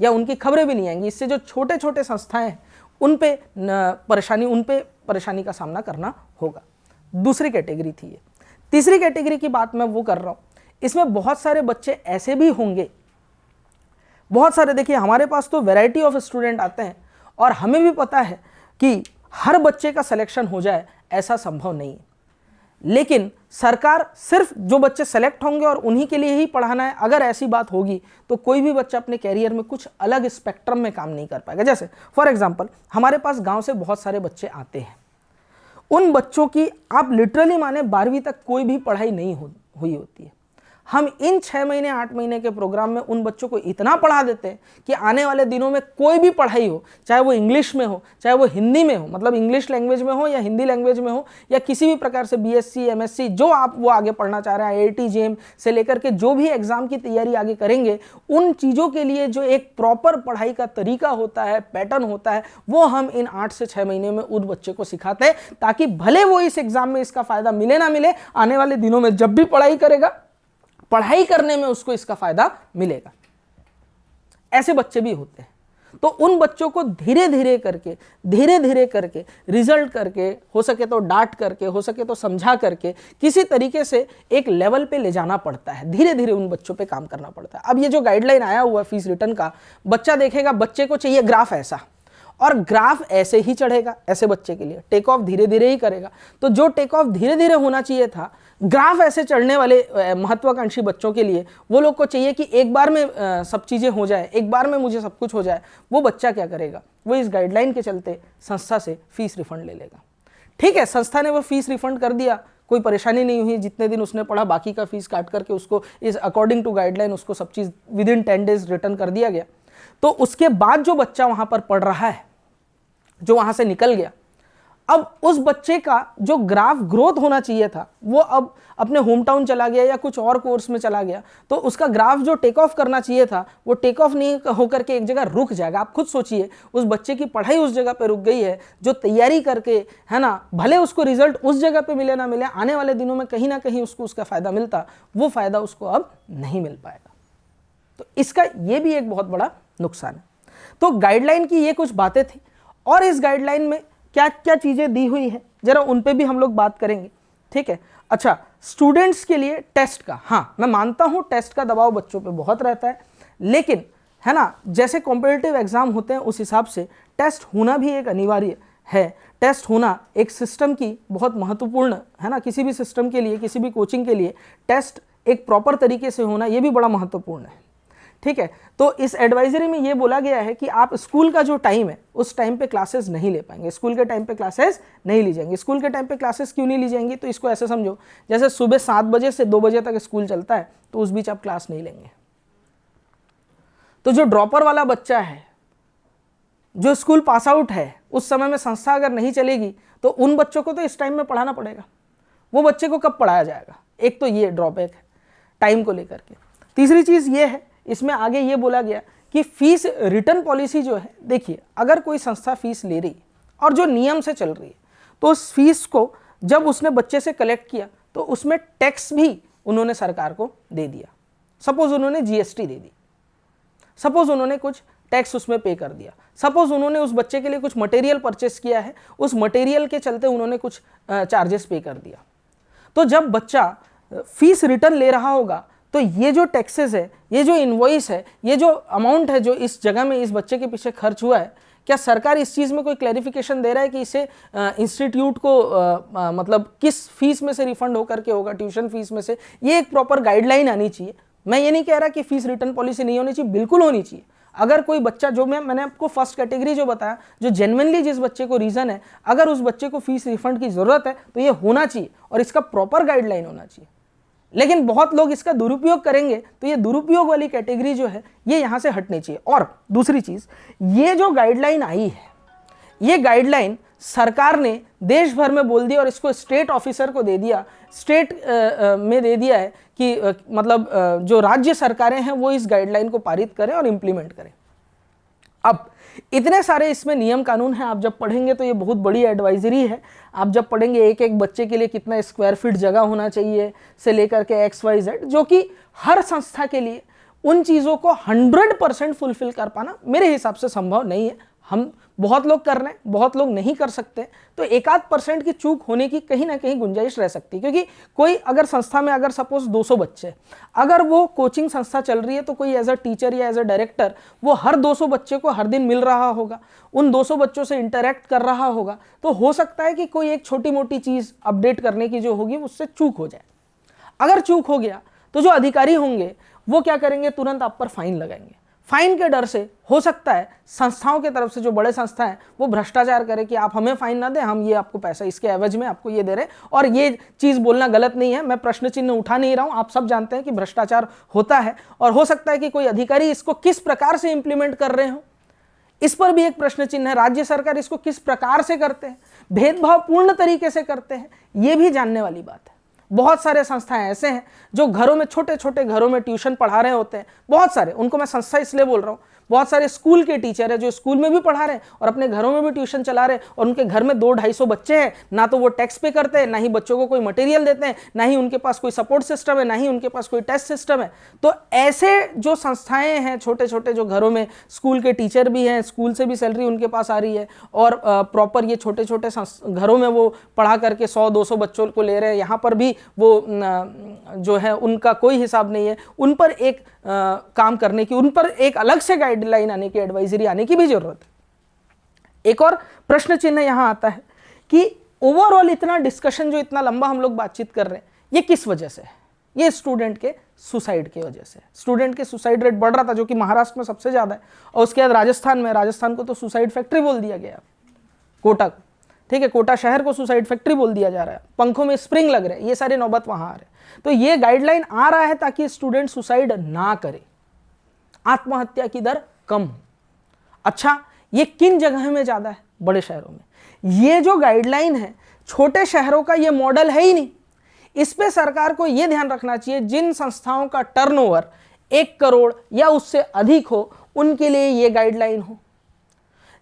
या उनकी खबरें भी नहीं आएंगी। इससे जो छोटे छोटे संस्थाएं हैं उन पे परेशानी का सामना करना होगा। दूसरी कैटेगरी थी ये। तीसरी कैटेगरी की बात मैं वो कर रहा हूं, इसमें बहुत सारे बच्चे ऐसे भी होंगे, बहुत सारे, देखिए हमारे पास तो वैरायटी ऑफ स्टूडेंट आते हैं, और हमें भी पता है कि हर बच्चे का सिलेक्शन हो जाए ऐसा संभव नहीं है, लेकिन सरकार सिर्फ जो बच्चे सेलेक्ट होंगे और उन्हीं के लिए ही पढ़ाना है, अगर ऐसी बात होगी तो कोई भी बच्चा अपने कैरियर में कुछ अलग स्पेक्ट्रम में काम नहीं कर पाएगा। जैसे फॉर एग्जांपल, हमारे पास गांव से बहुत सारे बच्चे आते हैं, उन बच्चों की आप लिटरली माने 12वीं तक कोई भी पढ़ाई नहीं हुई होती है। हम इन 6 महीने 8 महीने के प्रोग्राम में उन बच्चों को इतना पढ़ा देते हैं कि आने वाले दिनों में कोई भी पढ़ाई हो, चाहे वो इंग्लिश में हो, चाहे वो हिंदी में हो, मतलब इंग्लिश लैंग्वेज में हो या हिंदी लैंग्वेज में हो, या किसी भी प्रकार से BSc MSc जो आप वो आगे पढ़ना चाह रहे हैं, IIT JEM से लेकर के जो भी एग्जाम की तैयारी आगे करेंगे, उन चीज़ों के लिए जो एक प्रॉपर पढ़ाई का तरीका होता है, पैटर्न होता है, वो हम इन 8 से 6 महीने में उस बच्चे को सिखाते हैं, ताकि भले वो इस एग्जाम में इसका फायदा मिले ना मिले, आने वाले दिनों में जब भी पढ़ाई करेगा, पढ़ाई करने में उसको इसका फायदा मिलेगा। ऐसे बच्चे भी होते हैं। तो उन बच्चों को धीरे धीरे करके रिजल्ट करके, हो सके तो डांट करके, हो सके तो समझा करके, किसी तरीके से एक लेवल पे ले जाना पड़ता है, धीरे धीरे उन बच्चों पे काम करना पड़ता है। अब ये जो गाइडलाइन आया हुआ फीस रिटर्न का, बच्चा देखेगा, बच्चे को चाहिए ग्राफ ऐसा, और ग्राफ ऐसे ही चढ़ेगा, ऐसे बच्चे के लिए टेक ऑफ धीरे धीरे ही करेगा। तो जो टेक ऑफ धीरे धीरे होना चाहिए था, ग्राफ ऐसे चढ़ने वाले महत्वाकांक्षी बच्चों के लिए, वो लोग को चाहिए कि एक बार में सब चीज़ें हो जाए, एक बार में मुझे सब कुछ हो जाए। वो बच्चा क्या करेगा, वो इस गाइडलाइन के चलते संस्था से फीस रिफंड ले लेगा। ठीक है, संस्था ने वो फीस रिफंड कर दिया, कोई परेशानी नहीं हुई, जितने दिन उसने पढ़ा बाकी का फीस काट करके उसको इस अकॉर्डिंग टू गाइडलाइन उसको सब चीज़ विदिन 10 डेज रिटर्न कर दिया गया। तो उसके बाद जो बच्चा वहाँ पर पढ़ रहा है, जो वहाँ से निकल गया, अब उस बच्चे का जो ग्राफ ग्रोथ होना चाहिए था वो अब अपने होम टाउन चला गया या कुछ और कोर्स में चला गया, तो उसका ग्राफ जो टेक ऑफ करना चाहिए था वो टेक ऑफ नहीं होकर के एक जगह रुक जाएगा। आप खुद सोचिए, उस बच्चे की पढ़ाई उस जगह पे रुक गई है, जो तैयारी करके, है ना, भले उसको रिजल्ट उस जगह पे मिले ना मिले, आने वाले दिनों में कहीं ना कहीं उसको उसका फायदा मिलता, वो फायदा उसको अब नहीं मिल पाएगा। तो इसका ये भी एक बहुत बड़ा नुकसान है। तो गाइडलाइन की ये कुछ बातें थी, और इस गाइडलाइन में क्या क्या चीजें दी हुई है जरा उन पे भी हम लोग बात करेंगे, ठीक है। अच्छा, स्टूडेंट्स के लिए टेस्ट का, हाँ मैं मानता हूं टेस्ट का दबाव बच्चों पे बहुत रहता है, लेकिन है ना, जैसे कॉम्पिटिटिव एग्जाम होते हैं उस हिसाब से टेस्ट होना भी एक अनिवार्य है। टेस्ट होना एक सिस्टम की बहुत महत्वपूर्ण, है ना, किसी भी सिस्टम के लिए, किसी भी कोचिंग के लिए टेस्ट एक प्रॉपर तरीके से होना ये भी बड़ा महत्वपूर्ण है, ठीक है। तो इस एडवाइजरी में ये बोला गया है कि आप स्कूल का जो टाइम है उस टाइम पे क्लासेस नहीं ले पाएंगे, स्कूल के टाइम पे क्लासेस नहीं ली जाएंगी। स्कूल के टाइम पे क्लासेस क्यों नहीं ली जाएंगी, तो इसको ऐसे समझो जैसे सुबह 7 बजे से 2 बजे तक स्कूल चलता है, तो उस बीच आप क्लास नहीं लेंगे। तो जो ड्रॉपर वाला बच्चा है, जो स्कूल पास आउट है, उस समय में संस्था अगर नहीं चलेगी तो उन बच्चों को तो इस टाइम में पढ़ाना पड़ेगा, वो बच्चे को कब पढ़ाया जाएगा। एक तो ये ड्रॉबैक है टाइम को लेकर के। तीसरी चीज ये है, इसमें आगे ये बोला गया कि फीस रिटर्न पॉलिसी जो है, देखिए अगर कोई संस्था फीस ले रही और जो नियम से चल रही है, तो उस फीस को जब उसने बच्चे से कलेक्ट किया तो उसमें टैक्स भी उन्होंने सरकार को दे दिया। सपोज उन्होंने जीएसटी दे दी, सपोज उन्होंने कुछ टैक्स उसमें पे कर दिया, सपोज उन्होंने उस बच्चे के लिए कुछ मटेरियल परचेस किया है, उस मटेरियल के चलते उन्होंने कुछ चार्जेस पे कर दिया। तो जब बच्चा फीस रिटर्न ले रहा होगा तो ये जो टैक्सेस है, ये जो इनवॉइस है, ये जो अमाउंट है जो इस जगह में इस बच्चे के पीछे खर्च हुआ है, क्या सरकार इस चीज़ में कोई क्लैरिफिकेशन दे रहा है कि इसे इंस्टीट्यूट को मतलब किस फीस में से रिफंड होकर के होगा, ट्यूशन फीस में से? ये एक प्रॉपर गाइडलाइन आनी चाहिए। मैं ये नहीं कह रहा कि फीस रिटर्न पॉलिसी नहीं होनी चाहिए, बिल्कुल होनी चाहिए। अगर कोई बच्चा, जो मैंने आपको फर्स्ट कैटेगरी जो बताया, जो जेन्युइनली जिस बच्चे को रीज़न है, अगर उस बच्चे को फीस रिफंड की ज़रूरत है तो ये होना चाहिए और इसका प्रॉपर गाइडलाइन होना चाहिए। लेकिन बहुत लोग इसका दुरुपयोग करेंगे, तो ये दुरुपयोग वाली कैटेगरी जो है ये यहाँ से हटनी चाहिए। और दूसरी चीज़, ये जो गाइडलाइन आई है, ये गाइडलाइन सरकार ने देश भर में बोल दिया और इसको स्टेट ऑफिसर को दे दिया, स्टेट में दे दिया है कि मतलब जो राज्य सरकारें हैं वो इस गाइडलाइन को पारित करें और इम्प्लीमेंट करें। अब इतने सारे इसमें नियम कानून हैं, आप जब पढ़ेंगे तो ये बहुत बड़ी एडवाइजरी है। आप जब पढ़ेंगे एक एक बच्चे के लिए कितना स्क्वायर फीट जगह होना चाहिए से लेकर के XYZ, जो कि हर संस्था के लिए उन चीज़ों को 100% फुलफिल कर पाना मेरे हिसाब से संभव नहीं है। हम बहुत लोग कर रहे हैं, बहुत लोग नहीं कर सकते, तो 1-8% की चूक होने की कहीं ना कहीं गुंजाइश रह सकती है। क्योंकि कोई अगर संस्था में अगर सपोज 200 बच्चे, अगर वो कोचिंग संस्था चल रही है तो कोई एज अ टीचर या एज अ डायरेक्टर वो हर 200 बच्चे को हर दिन मिल रहा होगा, उन 200 बच्चों से इंटरेक्ट कर रहा होगा, तो हो सकता है कि कोई एक छोटी मोटी चीज़ अपडेट करने की जो होगी उससे चूक हो जाए। अगर चूक हो गया तो जो अधिकारी होंगे वो क्या करेंगे, तुरंत आप पर फाइन लगाएंगे। फाइन के डर से हो सकता है संस्थाओं के तरफ से, जो बड़े संस्था हैं, वो भ्रष्टाचार करे कि आप हमें फाइन ना दें, हम ये आपको पैसा इसके एवज में आपको ये दे रहे हैं। और ये चीज़ बोलना गलत नहीं है, मैं प्रश्न चिन्ह उठा नहीं रहा हूँ, आप सब जानते हैं कि भ्रष्टाचार होता है। और हो सकता है कि कोई अधिकारी इसको किस प्रकार से इंप्लीमेंट कर रहे हो, इस पर भी एक प्रश्न चिन्ह है। राज्य सरकार इसको किस प्रकार से करते हैं, भेदभावपूर्ण तरीके से करते हैं, ये भी जानने वाली बात है। बहुत सारे संस्थाएं ऐसे हैं जो घरों में, छोटे छोटे घरों में ट्यूशन पढ़ा रहे होते हैं, बहुत सारे, उनको मैं संस्था इसलिए बोल रहा हूँ, बहुत सारे स्कूल के टीचर हैं जो स्कूल में भी पढ़ा रहे हैं और अपने घरों में भी ट्यूशन चला रहे हैं, और उनके घर में 200-250 बच्चे हैं, ना तो वो टैक्स पे करते हैं, ना ही बच्चों को कोई मटेरियल देते हैं, ना ही उनके पास कोई सपोर्ट सिस्टम है, ना ही उनके पास कोई टेस्ट सिस्टम है। तो ऐसे जो संस्थाएं हैं, छोटे छोटे जो घरों में स्कूल के टीचर भी हैं, स्कूल से भी सैलरी उनके पास आ रही है, और प्रॉपर ये छोटे छोटे घरों में वो पढ़ा करके 100-200 बच्चों को ले रहे हैं, यहाँ पर भी वो जो है उनका कोई हिसाब नहीं है, उन पर एक काम करने की, उन पर एक अलग से गाइडलाइन आने की, एडवाइजरी आने की भी जरूरत है। एक और प्रश्न चिन्ह यहां आता है कि ओवरऑल इतना डिस्कशन, जो इतना लंबा हम लोग बातचीत कर रहे हैं, ये किस वजह से है? ये स्टूडेंट के सुसाइड की वजह से। स्टूडेंट के सुसाइड रेट बढ़ रहा था, जो कि महाराष्ट्र में सबसे ज्यादा है, और उसके बाद राजस्थान में, राजस्थान को तो सुसाइड फैक्ट्री बोल दिया गया, कोटा को, ठीक है, कोटा शहर को सुसाइड फैक्ट्री बोल दिया जा रहा है, पंखों में स्प्रिंग लग रहे हैं, ये सारे नौबत वहां आ रहे हैं। तो ये गाइडलाइन आ रहा है ताकि स्टूडेंट सुसाइड ना करे, आत्महत्या की दर कम हो। अच्छा, ये किन जगह में ज़्यादा है? बड़े शहरों में। ये जो गाइडलाइन है छोटे शहरों का ये मॉडल है ही नहीं। इस पे सरकार को ये ध्यान रखना चाहिए जिन संस्थाओं का टर्नओवर 1 करोड़ या उससे अधिक हो उनके लिए ये गाइडलाइन हो।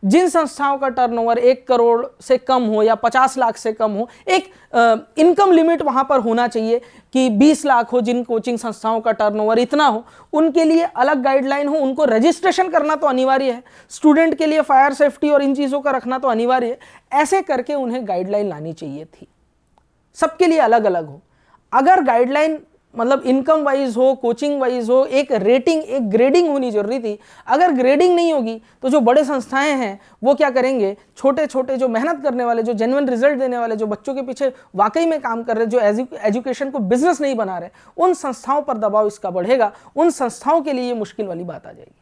जिन संस्थाओं का टर्नओवर 1 करोड़ से कम हो या 50 लाख से कम हो, एक इनकम लिमिट वहां पर होना चाहिए कि 20 लाख हो। जिन कोचिंग संस्थाओं का टर्नओवर इतना हो उनके लिए अलग गाइडलाइन हो। उनको रजिस्ट्रेशन करना तो अनिवार्य है, स्टूडेंट के लिए फायर सेफ्टी और इन चीज़ों का रखना तो अनिवार्य है। ऐसे करके उन्हें गाइडलाइन लानी चाहिए थी, सबके लिए अलग अलग हो। अगर गाइडलाइन मतलब इनकम वाइज हो, कोचिंग वाइज हो, एक रेटिंग, एक ग्रेडिंग होनी जरूरी थी। अगर ग्रेडिंग नहीं होगी तो जो बड़े संस्थाएं हैं वो क्या करेंगे, छोटे छोटे जो मेहनत करने वाले, जो जेन्युइन रिजल्ट देने वाले, जो बच्चों के पीछे वाकई में काम कर रहे, जो एजुकेशन को बिजनेस नहीं बना रहे, उन संस्थाओं पर दबाव इसका बढ़ेगा। उन संस्थाओं के लिए ये मुश्किल वाली बात आ जाएगी।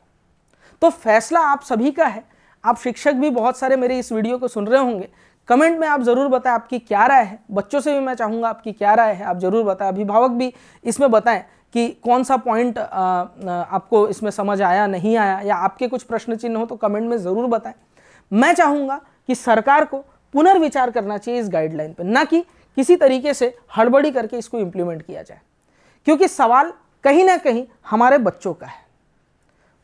तो फैसला आप सभी का है। आप शिक्षक भी बहुत सारे मेरे इस वीडियो को सुन रहे होंगे। कमेंट में आप ज़रूर बताएं आपकी क्या राय है। बच्चों से भी मैं चाहूँगा आपकी क्या राय है, आप ज़रूर बताएं। अभिभावक भी इसमें बताएं कि कौन सा पॉइंट आपको इसमें समझ आया, नहीं आया, या आपके कुछ प्रश्न चिन्ह हो तो कमेंट में ज़रूर बताएं। मैं चाहूँगा कि सरकार को पुनर्विचार करना चाहिए इस गाइडलाइन पर, ना कि किसी तरीके से हड़बड़ी करके इसको इम्प्लीमेंट किया जाए, क्योंकि सवाल कहीं ना कहीं हमारे बच्चों का है,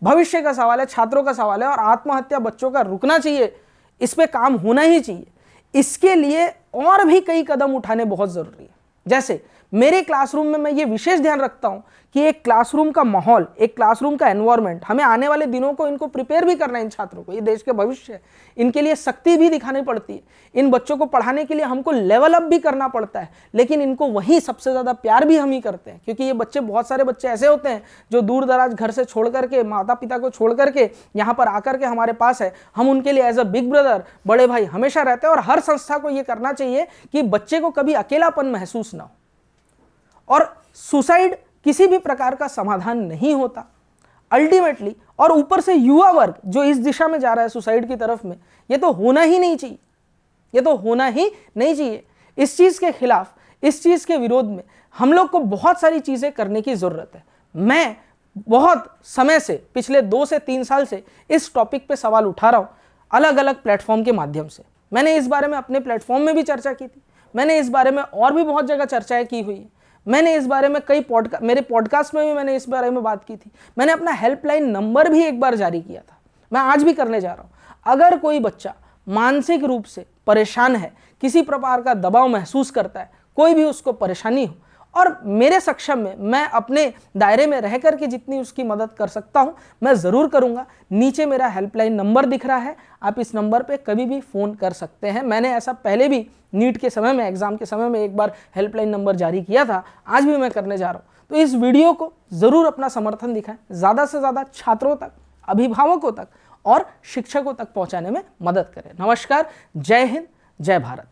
भविष्य का सवाल है, छात्रों का सवाल है। और आत्महत्या बच्चों का रुकना चाहिए, इस पर काम होना ही चाहिए। इसके लिए और भी कई कदम उठाने बहुत जरूरी है। जैसे मेरे क्लासरूम में मैं ये विशेष ध्यान रखता हूं कि एक क्लासरूम का माहौल, एक क्लासरूम का एनवायरनमेंट, हमें आने वाले दिनों को इनको प्रिपेयर भी करना है। इन छात्रों को, ये देश के भविष्य है, इनके लिए शक्ति भी दिखानी पड़ती है। इन बच्चों को पढ़ाने के लिए हमको लेवल अप भी करना पड़ता है, लेकिन इनको वही सबसे ज़्यादा प्यार भी हम ही करते हैं, क्योंकि ये बच्चे, बहुत सारे बच्चे ऐसे होते हैं जो दूर दराज घर से छोड़ करके, माता पिता को छोड़ करके यहाँ पर आकर के हमारे पास है। हम उनके लिए एज अ बिग ब्रदर, बड़े भाई हमेशा रहते हैं। और हर संस्था को ये करना चाहिए कि बच्चे को कभी अकेलापन महसूस ना हो। और सुसाइड किसी भी प्रकार का समाधान नहीं होता अल्टीमेटली। और ऊपर से युवा वर्ग जो इस दिशा में जा रहा है सुसाइड की तरफ में, ये तो होना ही नहीं चाहिए, ये तो होना ही नहीं चाहिए। इस चीज़ के खिलाफ, इस चीज़ के विरोध में हम लोग को बहुत सारी चीज़ें करने की ज़रूरत है। मैं बहुत समय से, पिछले 2 से 3 साल से इस टॉपिक पे सवाल उठा रहा हूँ अलग अलग प्लेटफॉर्म के माध्यम से। मैंने इस बारे में अपने प्लेटफॉर्म में भी चर्चा की थी, मैंने इस बारे में और भी बहुत जगह चर्चाएं की हुई है। मैंने इस बारे में कई मेरे पॉडकास्ट में भी मैंने इस बारे में बात की थी। मैंने अपना हेल्पलाइन नंबर भी एक बार जारी किया था, मैं आज भी करने जा रहा हूँ। अगर कोई बच्चा मानसिक रूप से परेशान है, किसी प्रकार का दबाव महसूस करता है, कोई भी उसको परेशानी हो, और मेरे सक्षम में मैं अपने दायरे में रह करके जितनी उसकी मदद कर सकता हूं मैं ज़रूर करूंगा। नीचे मेरा हेल्पलाइन नंबर दिख रहा है, आप इस नंबर पे कभी भी फ़ोन कर सकते हैं। मैंने ऐसा पहले भी नीट के समय में, एग्ज़ाम के समय में एक बार हेल्पलाइन नंबर जारी किया था, आज भी मैं करने जा रहा हूँ। तो इस वीडियो को ज़रूर अपना समर्थन दिखाएं, ज़्यादा से ज़्यादा छात्रों तक, अभिभावकों तक और शिक्षकों तक पहुँचाने में मदद करें। नमस्कार, जय हिंद, जय भारत।